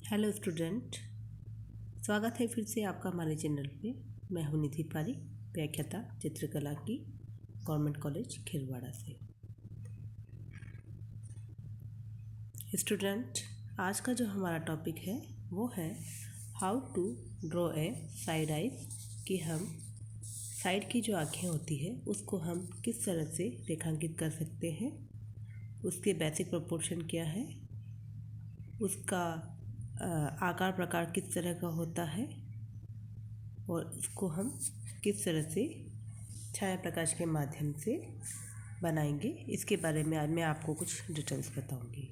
Hello student, स्वागत है फिर से आपका हमारे चैनल पे। मैं हूं निधि पारिक, व्याख्याता चित्रकला की, गवर्नमेंट कॉलेज खिलवाड़ा से। स्टूडेंट, आज का जो हमारा टॉपिक है वो है how to draw a side eyes, कि हम साइड की जो आँखें होती है उसको हम किस तरह से रेखांकित कर सकते हैं, उसके बेसिक प्रोपोर्शन क्या है, उसका आकार प्रकार किस तरह का होता है और उसको हम किस तरह से छाया प्रकाश के माध्यम से बनाएंगे, इसके बारे में आज मैं आपको कुछ डिटेल्स बताऊंगी।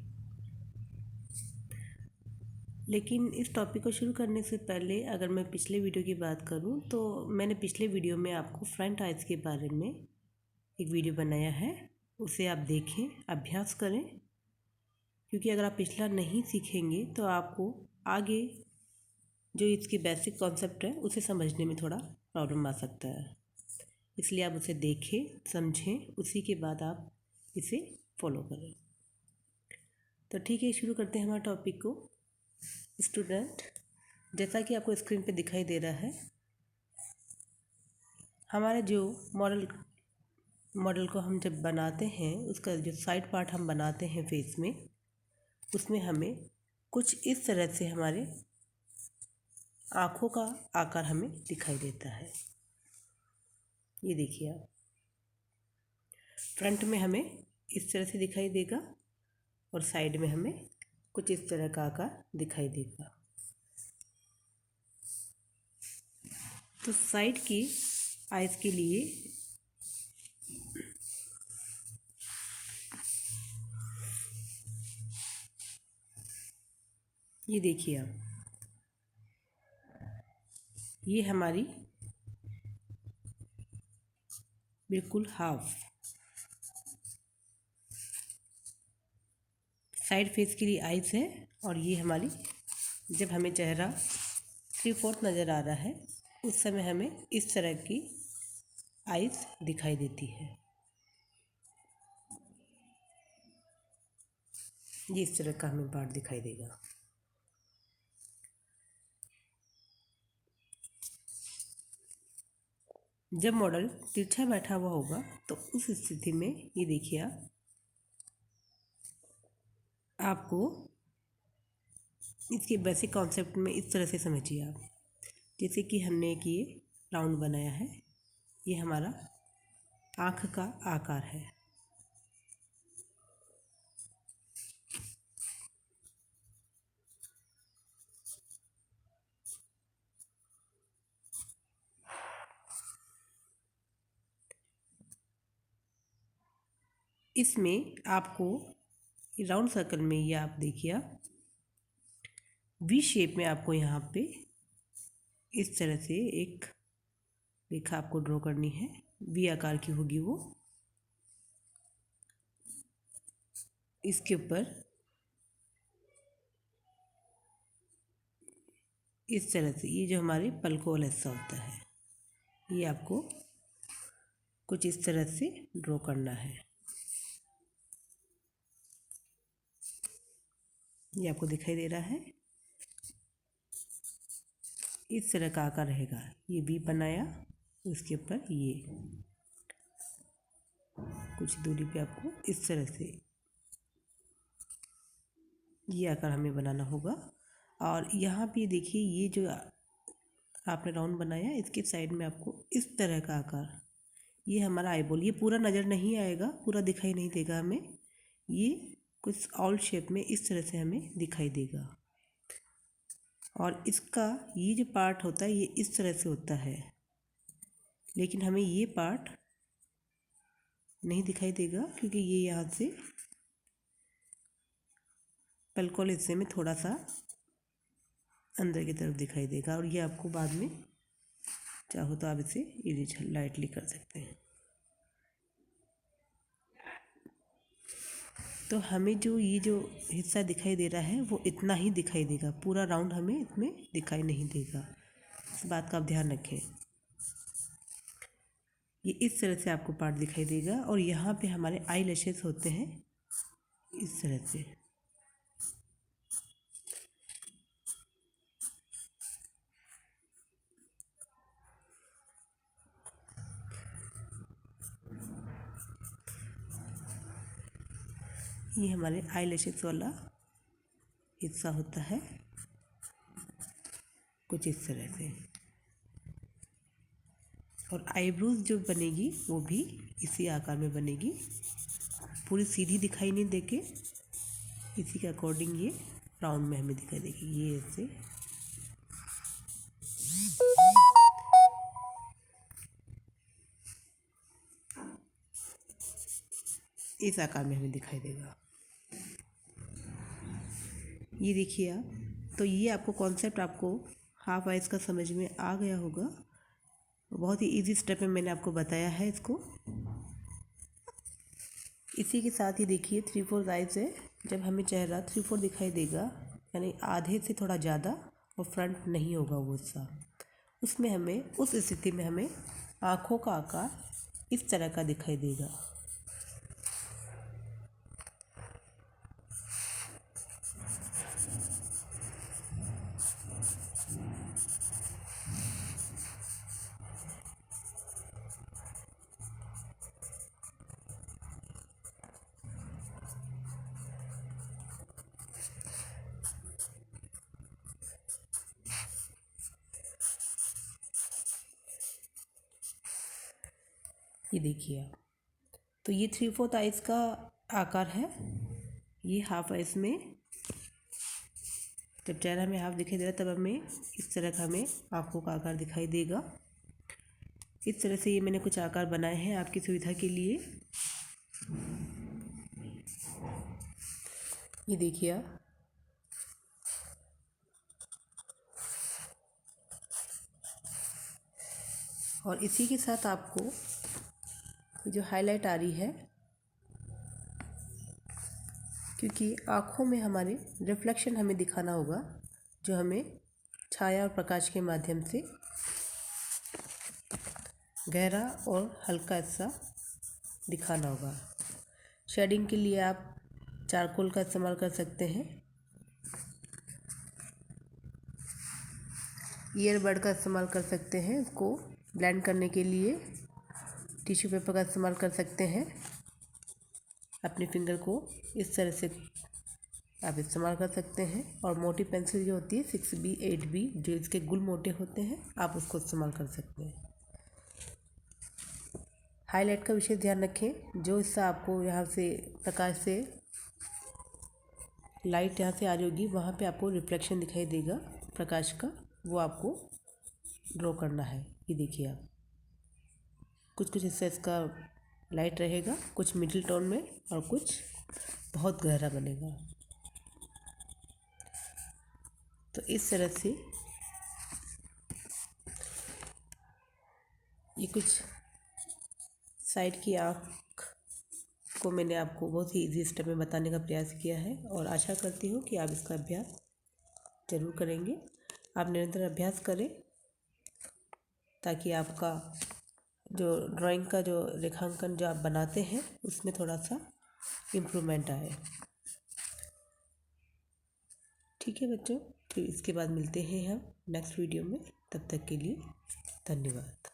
लेकिन इस टॉपिक को शुरू करने से पहले अगर मैं पिछले वीडियो की बात करूं तो मैंने पिछले वीडियो में आपको फ्रंट आइज के बारे में एक वीडियो बनाया है, उसे आप देखें, अभ्यास करें, क्योंकि अगर आप पिछला नहीं सीखेंगे तो आपको आगे जो इसकी बेसिक कॉन्सेप्ट है उसे समझने में थोड़ा प्रॉब्लम आ सकता है। इसलिए आप उसे देखें, समझें, उसी के बाद आप इसे फॉलो करें। तो ठीक है, शुरू करते हैं हमारे टॉपिक को। स्टूडेंट, जैसा कि आपको स्क्रीन पे दिखाई दे रहा है, हमारे जो मॉडल को हम जब बनाते हैं, उसका जो साइड पार्ट हम बनाते हैं फेस में, उसमें हमें कुछ इस तरह से हमारे आँखों का आकार हमें दिखाई देता है। ये देखिए आप, फ्रंट में हमें इस तरह से दिखाई देगा और साइड में हमें कुछ इस तरह का आकार दिखाई देगा। तो साइड की आइज के लिए ये देखिए आप, ये हमारी बिल्कुल हाफ साइड फेस के लिए आइज है, और ये हमारी जब हमें चेहरा 3/4 नज़र आ रहा है उस समय हमें इस तरह की आइज दिखाई देती है। ये इस तरह का हमें पार्ट दिखाई देगा। जब मॉडल तिरछा बैठा हुआ होगा तो उस स्थिति में ये देखिए आपको इसके बेसिक कॉन्सेप्ट में इस तरह से समझिए आप, जैसे कि हमने एक ये राउंड बनाया है, ये हमारा आँख का आकार है। इसमें आपको राउंड सर्कल में ये आप देखिए वी शेप में आपको यहाँ पे इस तरह से एक रेखा आपको ड्रॉ करनी है, वी आकार की होगी वो। इसके ऊपर इस तरह से ये जो हमारे पलकों वाला हिस्सा होता है, ये आपको कुछ इस तरह से ड्रॉ करना है। ये आपको दिखाई दे रहा है, इस तरह का आकार रहेगा। ये वी बनाया, उसके ऊपर ये कुछ दूरी पे आपको इस तरह से ये आकार हमें बनाना होगा। और यहाँ पे देखिए, ये जो आपने राउंड बनाया, इसके साइड में आपको इस तरह का आकार, ये हमारा आईबॉल, ये पूरा नज़र नहीं आएगा, पूरा दिखाई नहीं देगा हमें, ये कुछ ऑल शेप में इस तरह से हमें दिखाई देगा। और इसका ये जो पार्ट होता है ये इस तरह से होता है, लेकिन हमें ये पार्ट नहीं दिखाई देगा क्योंकि ये यहाँ से पलकों हिस्से में थोड़ा सा अंदर की तरफ दिखाई देगा, और ये आपको बाद में चाहो तो आप इसे इरेज लाइटली कर सकते हैं। तो हमें जो ये जो हिस्सा दिखाई दे रहा है वो इतना ही दिखाई देगा, पूरा राउंड हमें इसमें दिखाई नहीं देगा, इस बात का आप ध्यान रखें। ये इस तरह से आपको पार्ट दिखाई देगा, और यहाँ पे हमारे आई लैशेस होते हैं इस तरह से। ये हमारे आई लैशेस वाला हिस्सा होता है, कुछ इस तरह से। और आईब्रोज जो बनेगी वो भी इसी आकार में बनेगी, पूरी सीधी दिखाई नहीं देके इसी के अकॉर्डिंग ये राउंड में हमें दिखाई देगी। ये ऐसे इस आकार में हमें दिखाई देगा। ये देखिए आप, तो ये आपको कॉन्सेप्ट आपको हाफ आइज का समझ में आ गया होगा। बहुत ही इजी स्टेप में मैंने आपको बताया है इसको। इसी के साथ ही देखिए 3/4 आइज है। जब हमें चेहरा 3/4 दिखाई देगा, यानी आधे से थोड़ा ज़्यादा और फ्रंट नहीं होगा वो हिस्सा, उसमें हमें, उस स्थिति में हमें आँखों का आकार इस तरह का दिखाई देगा। ये देखिए आप, तो ये 3/4 आइज का आकार है। ये हाफ आइज में जब चेहरा हमें हाफ दिखाई दे रहा है तब हमें इस तरह का हमें आँखों का आकार दिखाई देगा। इस तरह से ये मैंने कुछ आकार बनाए हैं आपकी सुविधा के लिए। ये देखिए आप, और इसी के साथ आपको जो हाईलाइट आ रही है, क्योंकि आँखों में हमारे रिफ्लेक्शन हमें दिखाना होगा, जो हमें छाया और प्रकाश के माध्यम से गहरा और हल्का हिस्सा दिखाना होगा। शेडिंग के लिए आप चारकोल का इस्तेमाल कर सकते हैं, ईयरबड का इस्तेमाल कर सकते हैं, इसको ब्लेंड करने के लिए टिश्यू पेपर का इस्तेमाल कर सकते हैं। अपने फिंगर को इस तरह से आप इस्तेमाल कर सकते हैं। और मोटी पेंसिल जो होती है 6B 8B, जो इसके गुल मोटे होते हैं, आप उसको इस्तेमाल कर सकते हैं। हाईलाइट का विशेष ध्यान रखें, जो हिस्सा आपको यहाँ से प्रकाश से लाइट यहाँ से आ रही होगी, वहाँ पे आपको रिफ्लेक्शन दिखाई देगा प्रकाश का, वो आपको ड्रॉ करना है। ये देखिए आप, कुछ कुछ हिस्सा इसका लाइट रहेगा, कुछ मिडिल टोन में और कुछ बहुत गहरा बनेगा। तो इस तरह से ये कुछ साइड की आँख को मैंने आपको बहुत ही इजी स्टेप में बताने का प्रयास किया है, और आशा करती हूँ कि आप इसका अभ्यास ज़रूर करेंगे। आप निरंतर अभ्यास करें ताकि आपका जो ड्राइंग का जो रेखांकन जो आप बनाते हैं उसमें थोड़ा सा इम्प्रूवमेंट आए। ठीक है बच्चों, फिर इसके बाद मिलते हैं हम नेक्स्ट वीडियो में। तब तक के लिए धन्यवाद।